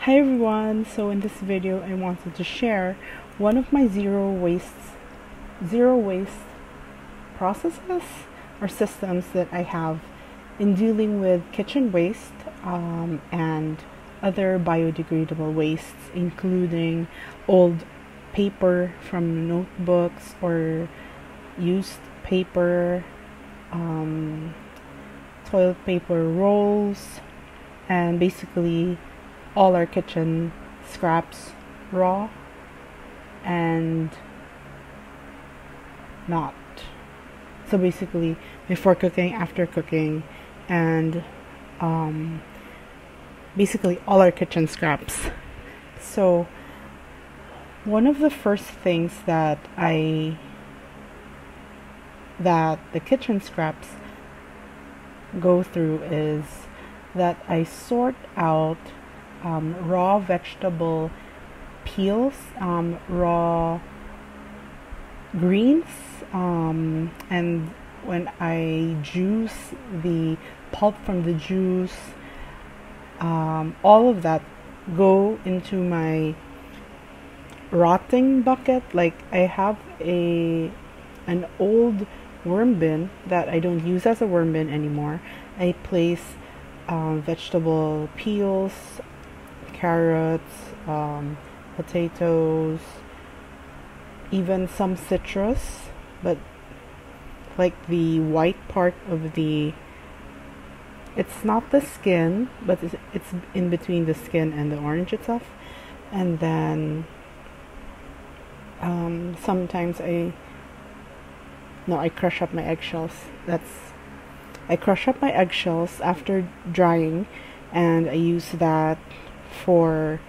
Hi everyone, so in this video I wanted to share one of my zero waste processes or systems that I have in dealing with kitchen waste and other biodegradable wastes, including old paper from notebooks or used paper, toilet paper rolls, and basically all our kitchen scraps, raw and not. So basically before cooking, after cooking, and basically all our kitchen scraps. So one of the first things that the kitchen scraps go through is that I sort out raw vegetable peels, raw greens, and when I juice the pulp from the juice, all of that go into my rotting bucket. Like I have an old worm bin that I don't use as a worm bin anymore. I place vegetable peels, carrots, potatoes, even some citrus, but like the white part of it's not the skin, but it's in between the skin and the orange itself. And then sometimes I crush up my eggshells. I crush up my eggshells after drying, and I use that for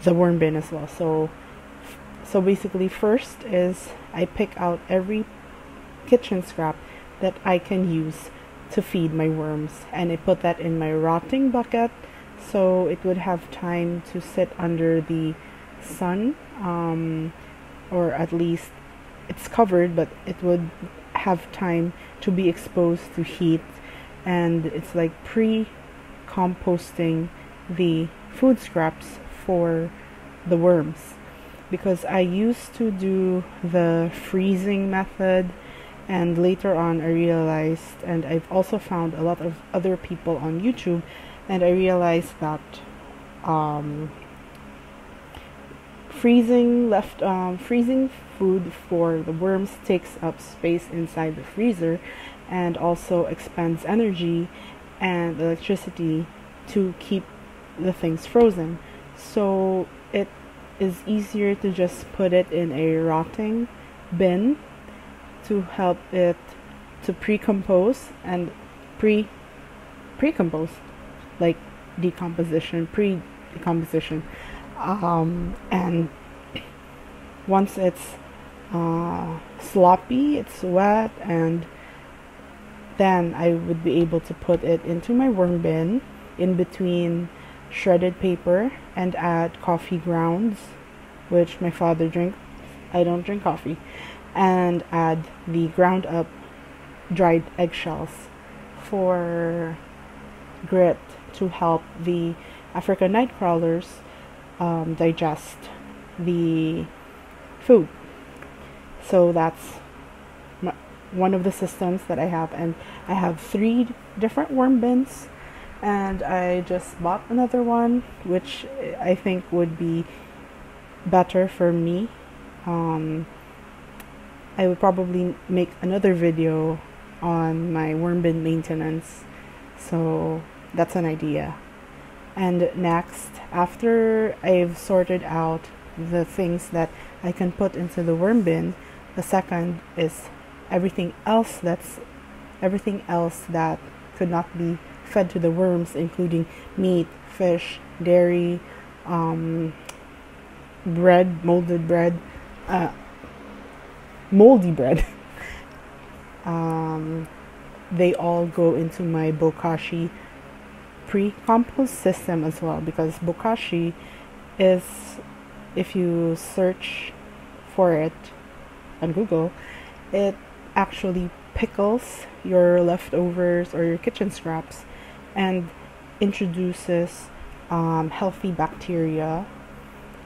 the worm bin as well. So basically, first is I pick out every kitchen scrap that I can use to feed my worms, and I put that in my rotting bucket so it would have time to sit under the sun, or at least it's covered, but it would have time to be exposed to heat. And it's like pre-composting the food scraps for the worms, because I used to do the freezing method, and later on I realized, and I've also found a lot of other people on YouTube, and I realized that freezing food for the worms takes up space inside the freezer and also expends energy and electricity to keep the things frozen. So it is easier to just put it in a rotting bin to help it to pre-compose and pre-compose, like pre-decomposition. And once it's sloppy, it's wet, and then I would be able to put it into my worm bin in between shredded paper and add coffee grounds, which my father drinks. I don't drink coffee. And add the ground up dried eggshells for grit to help the African night crawlers digest the food. So that's one of the systems that I have, and I have 3 different worm bins, and I just bought another one which I think would be better for me. I would probably make another video on my worm bin maintenance, so that's an idea. And next, after I've sorted out the things that I can put into the worm bin, the second is everything else that could not be fed to the worms, including meat, fish, dairy, bread, moldy bread. They all go into my bokashi pre-compost system as well, because bokashi is, if you search for it on Google, it actually pickles your leftovers or your kitchen scraps and introduces healthy bacteria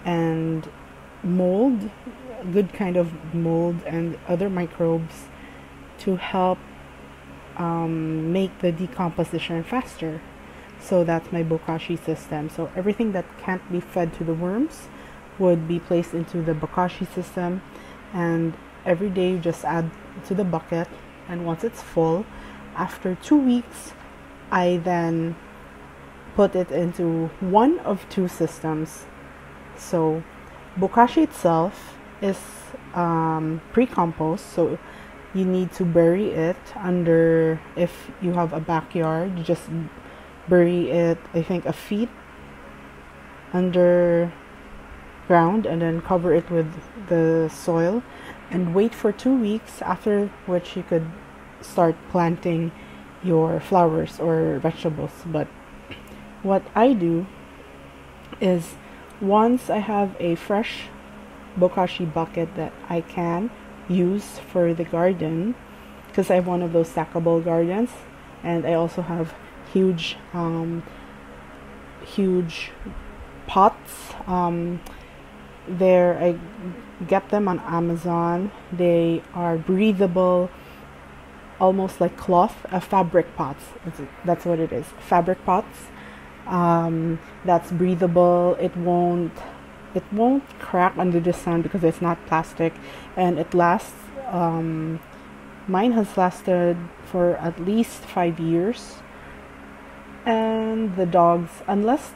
and mold, good kind of mold and other microbes to help make the decomposition faster. So that's my bokashi system. So everything that can't be fed to the worms would be placed into the bokashi system, and every day you just add to the bucket, and once it's full, after 2 weeks, I then put it into one of two systems. So bokashi itself is pre-compost, so you need to bury it under, if you have a backyard, you just bury it, I think, a feet under ground, and then cover it with the soil and wait for 2 weeks, after which you could start planting your flowers or vegetables. But what I do is, once I have a fresh bokashi bucket that I can use for the garden, because I have one of those stackable gardens, and I also have huge pots. There, I get them on Amazon. They are breathable, almost like cloth, fabric pots. That's what it is, fabric pots. That's breathable. It won't crack under the sun because it's not plastic, and it lasts. Mine has lasted for at least 5 years. And the dogs, unless,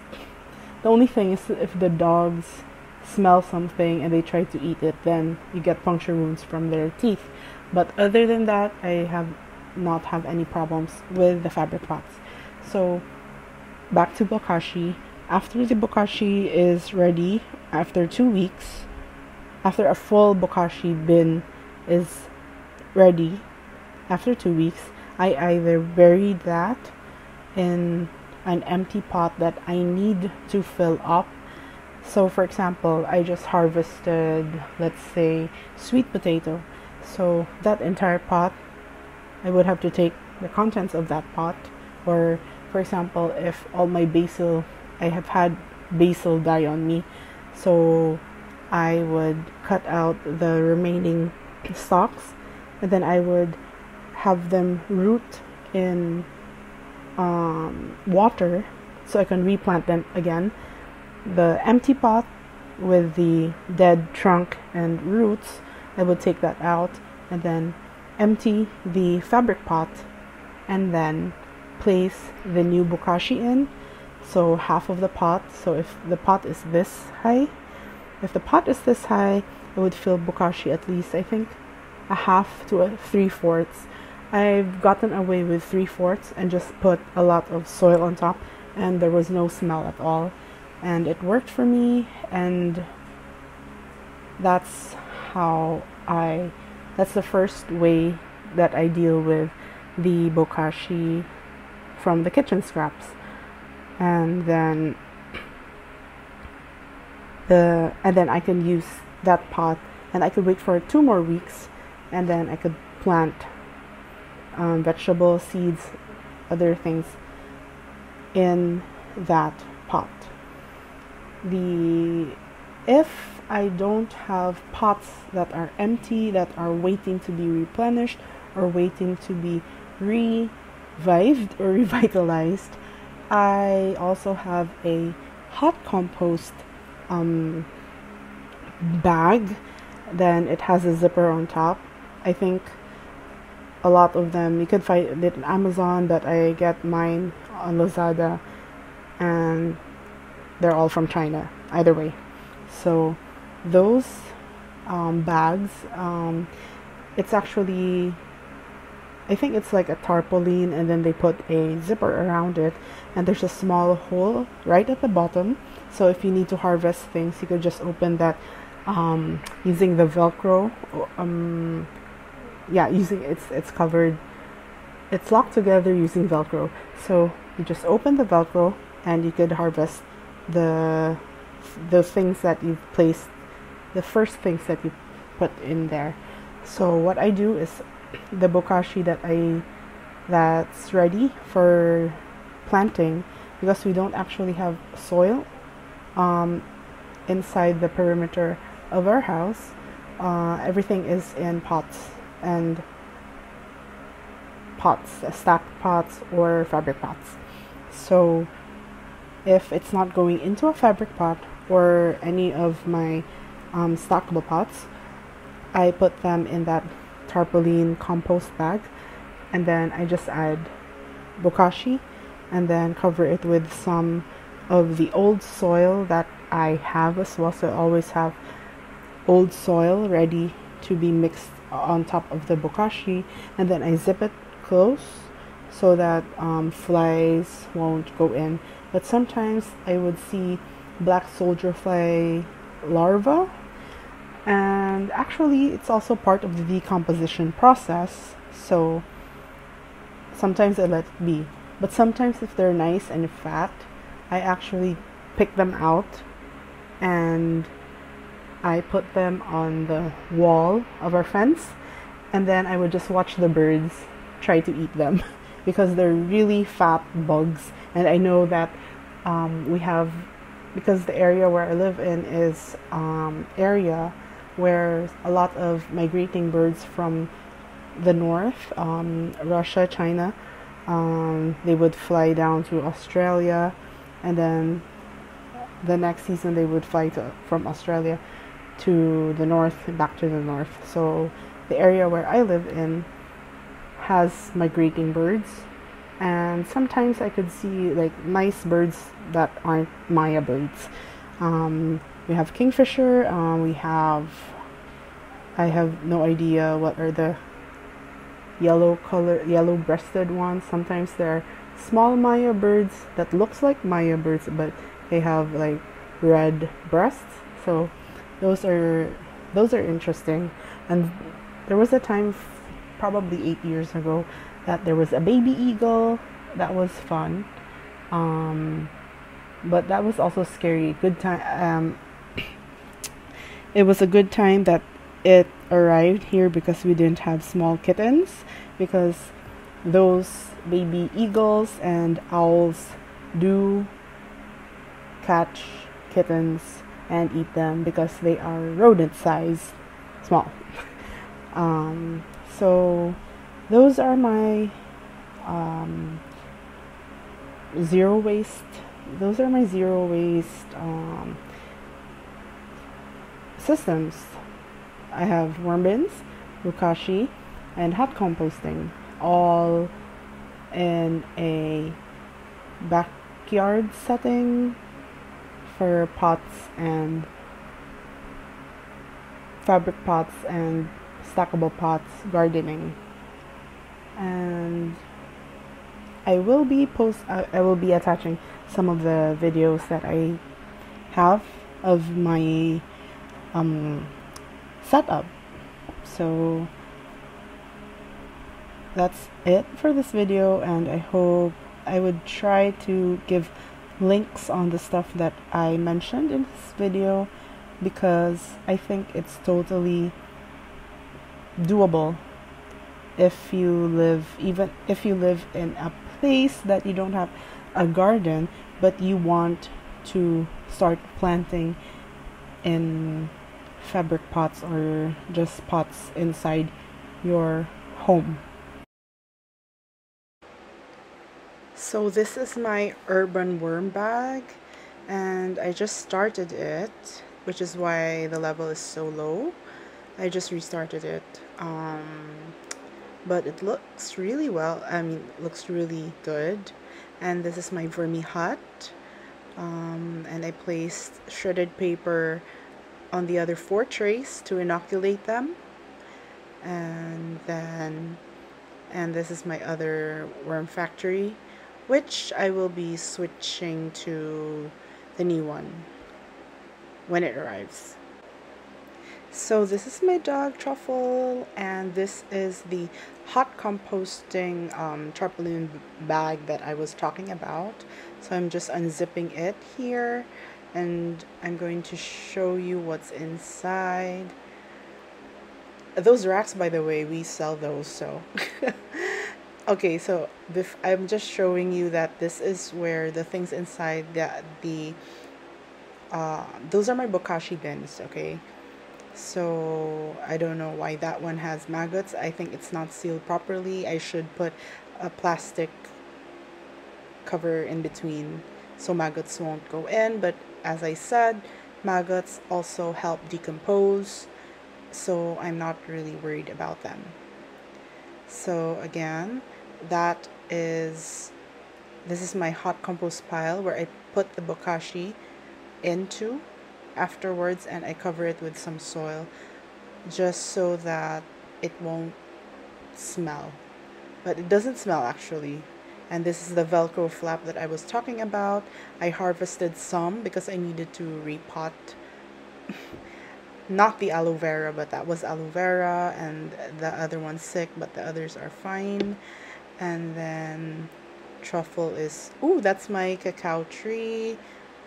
the only thing is, if the dogs smell something and they try to eat it, then you get puncture wounds from their teeth. But other than that, I have not have any problems with the fabric pots. So back to bokashi. After the bokashi is ready, after 2 weeks, after a full bokashi bin is ready, after 2 weeks, I either bury that in an empty pot that I need to fill up. So for example, I just harvested, let's say, sweet potato. So that entire pot, I would have to take the contents of that pot. Or for example, if all my basil, I have had basil die on me, so I would cut out the remaining stalks, and then I would have them root in water so I can replant them again. The empty pot with the dead trunk and roots, I would take that out and then empty the fabric pot, and then place the new bokashi in. So half of the pot, so if the pot is this high, I would fill bokashi at least, I think, a half to a 3/4. I've gotten away with 3/4 and just put a lot of soil on top, and there was no smell at all, and it worked for me. And that's the first way that I deal with the bokashi from the kitchen scraps. And then I can use that pot, and I could wait for 2 more weeks, and then I could plant vegetable seeds, other things in that pot. If I don't have pots that are empty, that are waiting to be replenished or waiting to be revived or revitalized, I also have a hot compost bag. Then it has a zipper on top. I think a lot of them you could find it on Amazon, but I get mine on Lazada, and they're all from China either way. So those bags, it's actually, I think it's like a tarpaulin, and then they put a zipper around it, and there's a small hole right at the bottom. So if you need to harvest things, you could just open that using the Velcro. It's covered, it's locked together using Velcro. So you just open the Velcro, and you could harvest the things that you've placed, the first things that you put in there. So what I do is, the bokashi that's ready for planting, because we don't actually have soil inside the perimeter of our house. Everything is in pots, stacked pots or fabric pots. So if it's not going into a fabric pot or any of my stackable pots, I put them in that tarpaulin compost bag, and then I just add bokashi and then cover it with some of the old soil that I have as well. So I always have old soil ready to be mixed on top of the bokashi, and then I zip it close so that flies won't go in. But sometimes I would see black soldier fly larvae, and actually it's also part of the decomposition process, so sometimes I let it be. But sometimes if they're nice and fat, I actually pick them out and I put them on the wall of our fence, and then I would just watch the birds try to eat them because they're really fat bugs. And I know that because the area where I live in is area where a lot of migrating birds from the north, Russia, China, they would fly down to Australia, and then the next season they would fly from Australia to the north, back to the north. So the area where I live in has migrating birds, and sometimes I could see like nice birds that aren't Maya birds. We have kingfisher, I have no idea what are the yellow breasted ones. Sometimes they're small Maya birds that looks like Maya birds, but they have like red breasts. So those are interesting. And there was a time, probably 8 years ago, that there was a baby eagle. That was fun, but that was also scary. Good time. It was a good time that it arrived here because we didn't have small kittens, because those baby eagles and owls do catch kittens and eat them because they are rodent size, small. So those are my zero waste systems. I have worm bins, bokashi, and hot composting, all in a backyard setting for pots and fabric pots and stackable pots gardening. And I will be attaching some of the videos that I have of my setup. So that's it for this video, and I hope I would try to give links on the stuff that I mentioned in this video, because I think it's totally doable if you live in a place that you don't have a garden, but you want to start planting in fabric pots or just pots inside your home. So this is my urban worm bag, and I just started it, which is why the level is so low. I just restarted it, but it looks really looks really good. And this is my vermi hut, and I placed shredded paper on the other 4 trays to inoculate them, and this is my other worm factory, which I will be switching to the new one when it arrives. So this is my dog Truffle, and this is the hot composting tarpaulin bag that I was talking about. So I'm just unzipping it here, and I'm going to show you what's inside. Those racks, by the way, we sell those, so Okay, so I'm just showing you that this is where the things inside the those are my bokashi bins, okay? So I don't know why that one has maggots. I think it's not sealed properly. I should put a plastic cover in between so maggots won't go in. But as I said, maggots also help decompose, so I'm not really worried about them. So again, that is this is my hot compost pile where I put the bokashi into afterwards, and I cover it with some soil just so that it won't smell. But it doesn't smell actually. And this is the Velcro flap that I was talking about. I harvested some because I needed to repot. Not the aloe vera, but that was aloe vera, and the other one's sick, but the others are fine. And then truffle is, ooh, that's my cacao tree,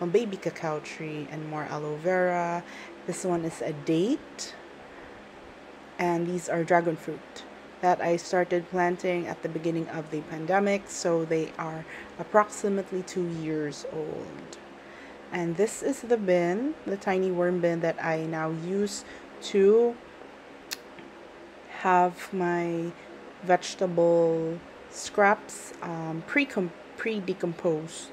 a baby cacao tree, and more aloe vera. This one is a date, and these are dragon fruit that I started planting at the beginning of the pandemic, so they are approximately 2 years old. And this is the bin, the tiny worm bin that I now use to have my vegetable scraps pre-decompose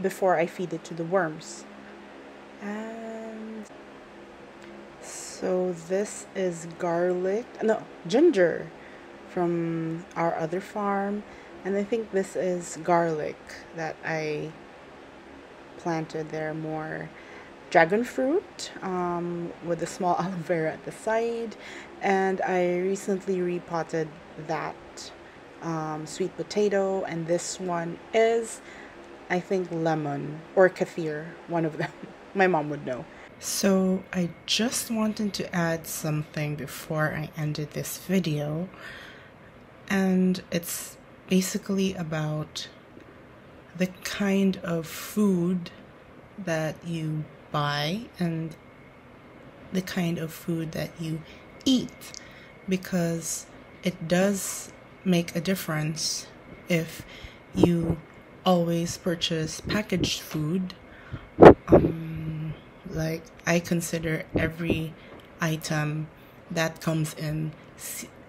before I feed it to the worms. And so this is ginger from our other farm, and I think this is garlic that I planted there. More dragon fruit with a small aloe vera at the side, and I recently repotted that sweet potato, and this one is, I think, lemon or kathir, one of them. My mom would know. So I just wanted to add something before I ended this video, and it's basically about the kind of food that you buy and the kind of food that you eat, because it does make a difference if you always purchase packaged food. Like, I consider every item that comes in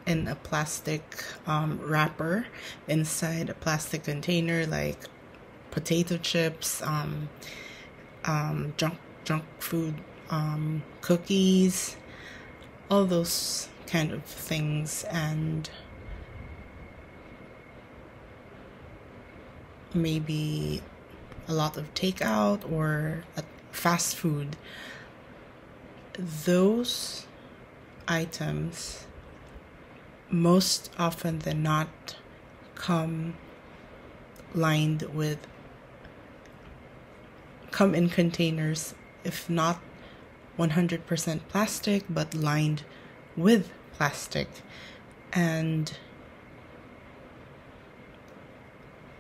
a plastic wrapper inside a plastic container, like potato chips, junk food, cookies, all those kind of things, and maybe a lot of takeout or fast food. Those items most often than not come in containers, if not 100% plastic, but lined with plastic. And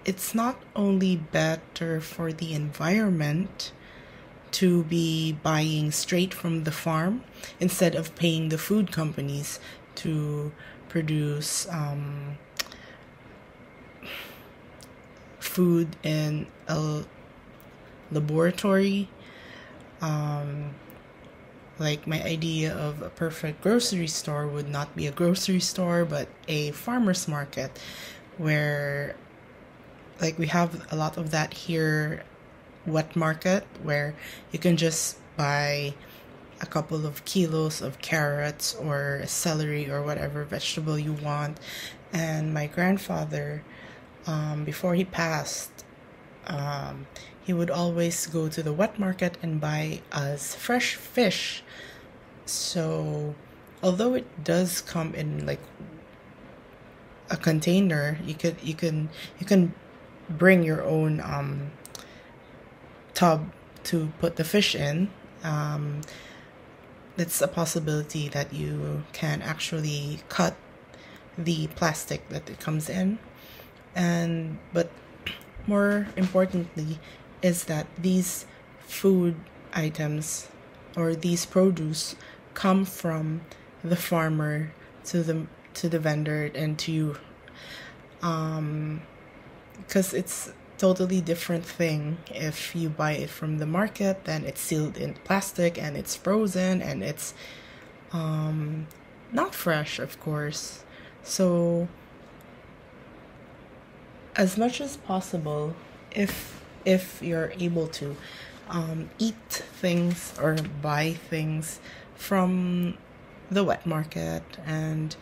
it's not only better for the environment to be buying straight from the farm instead of paying the food companies to produce food in a laboratory. Like, my idea of a perfect grocery store would not be a grocery store but a farmer's market, where, like, we have a lot of that here, wet market, where you can just buy a couple of kilos of carrots or celery or whatever vegetable you want. And my grandfather, before he passed, he would always go to the wet market and buy us fresh fish. So although it does come in like a container, you can bring your own tub to put the fish in. That's a possibility that you can actually cut the plastic that it comes in. But more importantly is that these food items or these produce come from the farmer to the vendor and to you. because it's totally different thing if you buy it from the market, then it's sealed in plastic and it's frozen and it's not fresh, of course. So as much as possible, if you're able to eat things or buy things from the wet market, and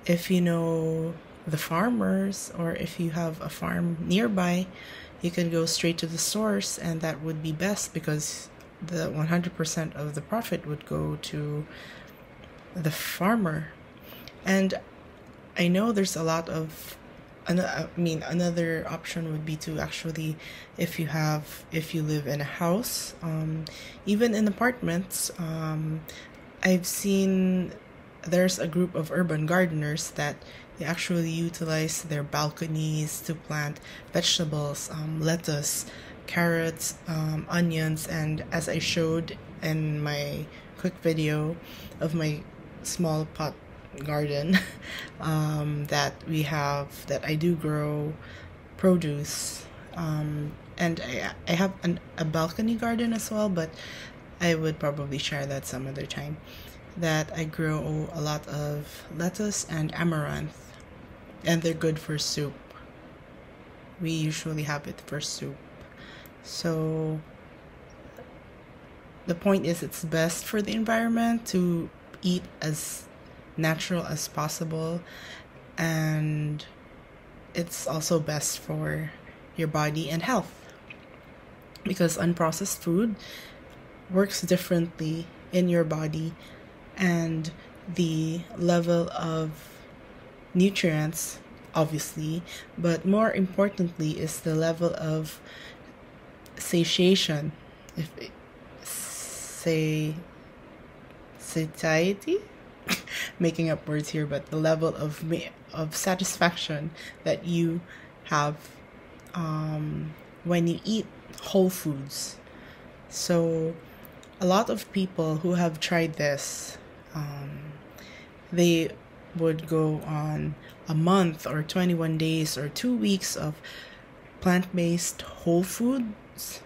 if you know the farmers, or if you have a farm nearby, you can go straight to the source, and that would be best because the 100% of the profit would go to the farmer. And I know there's a lot of another option would be to actually, if you live in a house, even in apartments, I've seen there's a group of urban gardeners that they actually utilize their balconies to plant vegetables, lettuce, carrots, onions, and as I showed in my quick video of my small pot garden that we have, that I do grow produce, and I have a balcony garden as well, but I would probably share that some other time, that I grow a lot of lettuce and amaranth, and they're good for soup. We usually have it for soup. So the point is, it's best for the environment to eat as natural as possible, and it's also best for your body and health, because unprocessed food works differently in your body, and the level of nutrients, obviously, but more importantly is the level of satiation, if satiety, making up words here, but the level of satisfaction that you have when you eat whole foods. So a lot of people who have tried this, they would go on a month or 21 days or 2 weeks of plant-based whole foods.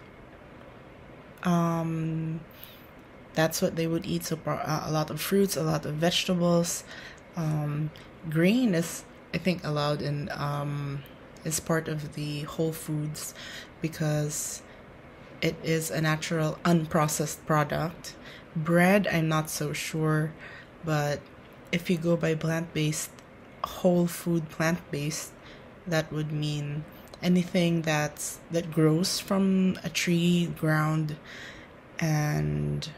That's what they would eat. So a lot of fruits, a lot of vegetables. Grain is, I think, allowed in is part of the whole foods because it is a natural unprocessed product. Bread, I'm not so sure, but if you go by plant-based, whole food plant-based, that would mean anything that grows from a tree, ground, and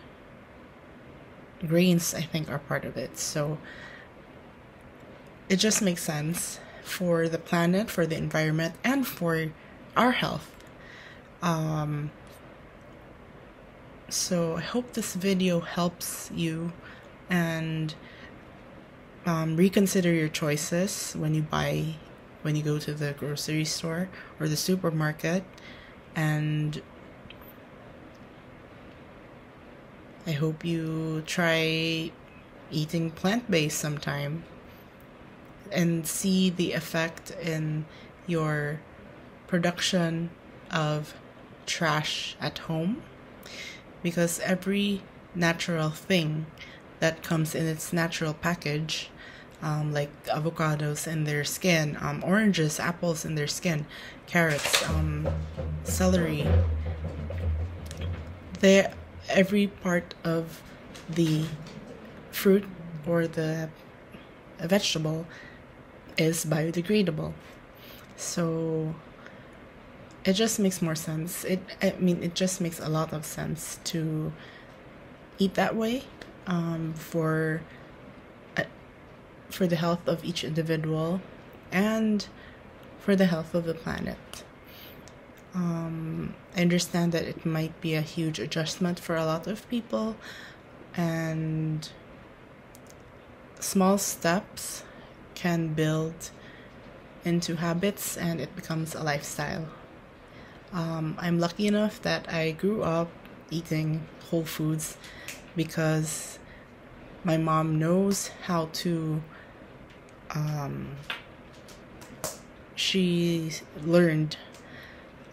grains, I think, are part of it. So it just makes sense for the planet, for the environment, and for our health. So I hope this video helps you, and reconsider your choices when you go to the grocery store or the supermarket, and I hope you try eating plant-based sometime and see the effect in your production of trash at home, because every natural thing that comes in its natural package, like avocados in their skin, oranges, apples in their skin, carrots, celery, every part of the fruit or the vegetable is biodegradable. So it just makes more sense. It just makes a lot of sense to eat that way, for the health of each individual and for the health of the planet. I understand that it might be a huge adjustment for a lot of people, and small steps can build into habits and it becomes a lifestyle. I'm lucky enough that I grew up eating whole foods because my mom knows how to she learned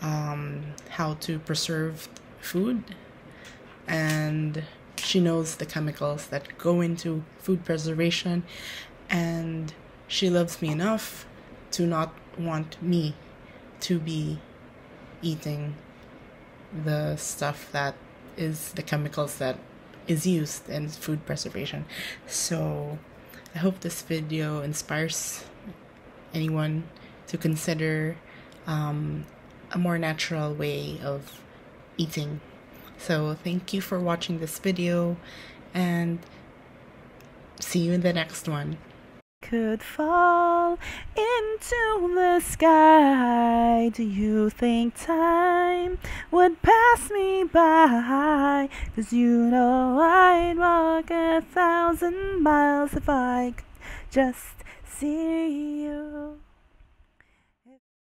how to preserve food, and she knows the chemicals that go into food preservation, and she loves me enough to not want me to be eating the stuff that is the chemicals that is used in food preservation. So I hope this video inspires anyone to consider a more natural way of eating. So thank you for watching this video, and see you in the next one. Could fall into the sky. Do you think time would pass me by? 'Cause you know I'd walk 1,000 miles if I could just see you.